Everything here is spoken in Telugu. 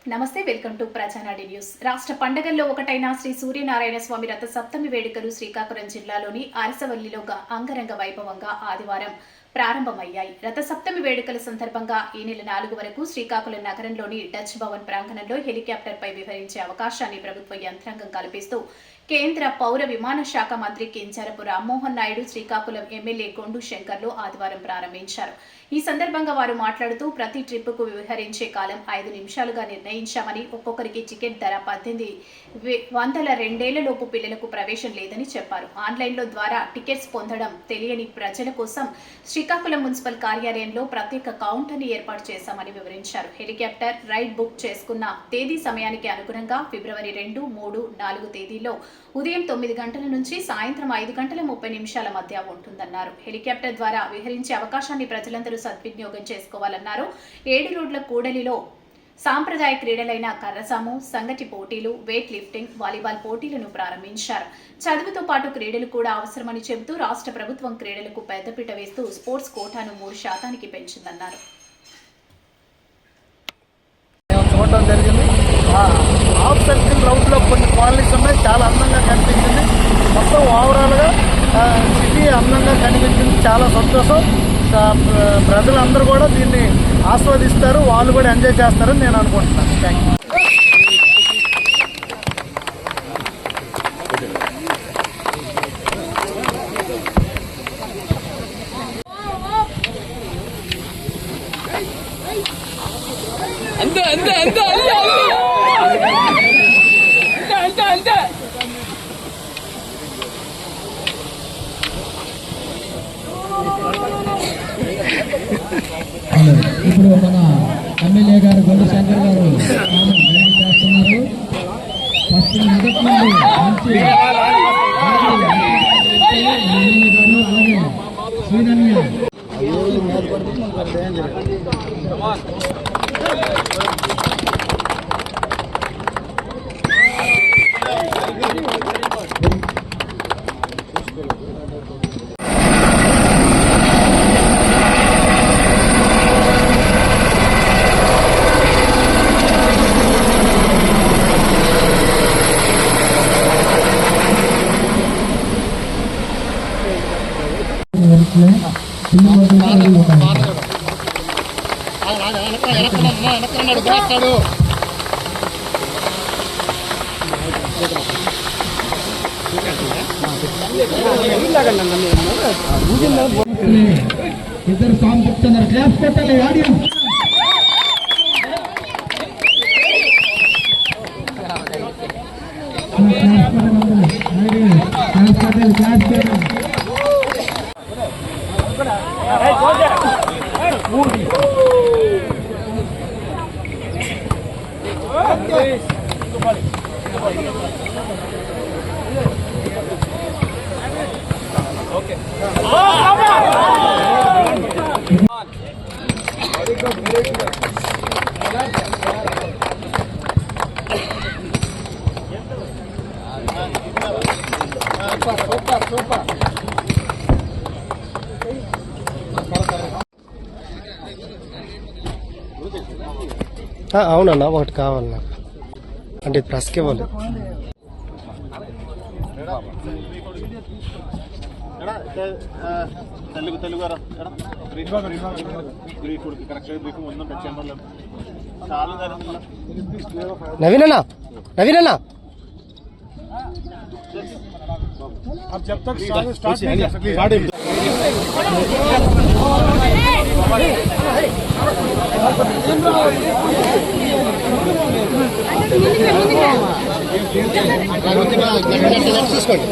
నమస్తే, వెల్కమ్ టు ప్రజానాడి న్యూస్. రాష్ట్ర పండుగల్లో ఒకటైన శ్రీ సూర్యనారాయణ స్వామి రథ సప్తమి వేడుకలు శ్రీకాకుళం జిల్లాలోని అరసవల్లిలో అంగరంగ వైభవంగా ఆదివారం ప్రారంభమయ్యాయి. రథ సప్తమి వేడుకల సందర్భంగా ఈ నెల 4 వరకు శ్రీకాకుళం నగరంలోని డచ్ భవన్ ప్రాంగణంలో హెలికాప్టర్పై విహరించే అవకాశాన్ని ప్రభుత్వ యంత్రాంగం కల్పిస్తూ కేంద్ర పౌర విమాన శాఖ మంత్రి కింజరపు రామ్మోహన్ నాయుడు, శ్రీకాకుళం ఎమ్మెల్యే కొండు శంకర్లు ఆదివారం ప్రారంభించారు. ఈ సందర్భంగా వారు మాట్లాడుతూ ప్రతి ట్రిప్పుకు విహరించే కాలం 5 నిమిషాలుగా నిర్ణయించామని, ఒక్కొక్కరికి టికెట్ ధర 1800 రెండేళ్లలోపు పిల్లలకు ప్రవేశం లేదని చెప్పారు. ఆన్లైన్లో ద్వారా టికెట్స్ పొందడం తెలియని ప్రజల కోసం శ్రీకాకుళం మున్సిపల్ కార్యాలయంలో ప్రత్యేక కౌంటర్ని ఏర్పాటు చేశామని వివరించారు. హెలికాప్టర్ రైడ్ బుక్ చేసుకున్న తేదీ సమయానికి అనుగుణంగా ఫిబ్రవరి 2, 3, 4 తేదీల్లో ఉదయం 9 గంటల నుంచి సాయంత్రం 5:30 మధ్య ఉంటుందన్నారు. హెలికాప్టర్ ద్వారా విహరించే అవకాశాన్ని ప్రజలందరూ సద్వినియోగం చేసుకోవాలన్నారు. 7 రోడ్ల కూడలిలో సాంప్రదాయ క్రీడలైన కర్రసాము, సంగటి పోటీలు, వెయిట్ లిఫ్టింగ్, వాలీబాల్ పోటీలను ప్రారంభించారు. చదువుతో పాటు క్రీడలు కూడా అవసరమని చెబుతూ రాష్ట్ర ప్రభుత్వం క్రీడలకు పెద్దపీట వేస్తూ స్పోర్ట్స్ కోటాను 3% పెంచిందన్నారు. హాఫ్ సర్కిల్ రౌండ్లో కొన్ని కాలనీస్ ఉన్నాయి, చాలా అందంగా కనిపించింది. మొత్తం ఓవరాల్గా సిటీ అందంగా కనిపించింది. చాలా సంతోషం. ప్రజలందరూ కూడా దీన్ని ఆస్వాదిస్తారు, వాళ్ళు కూడా ఎంజాయ్ చేస్తారని నేను అనుకుంటున్నాను. Thank you. అంతే అంతే అంతే అంతే అంతే అంతే ఇప్పుడు మన ఎమ్మెల్యే గారు కొండ శంకర్ గారు చేస్తున్నారు. ఫస్ట్ మొదటి నుండి మంచి అలాగే శ్రీధన్య ఇద్దరు సాంగ్ చెప్తున్నారు. క్లాస్ కొట్టాలి ఆడియన్స్. అవునన్నా, ఒకటి కావాలి నాకు. అంటే ప్రెస్కి ఇవ్వాలి. నవీనన్నా నవీనన్నా తీసుకోండి.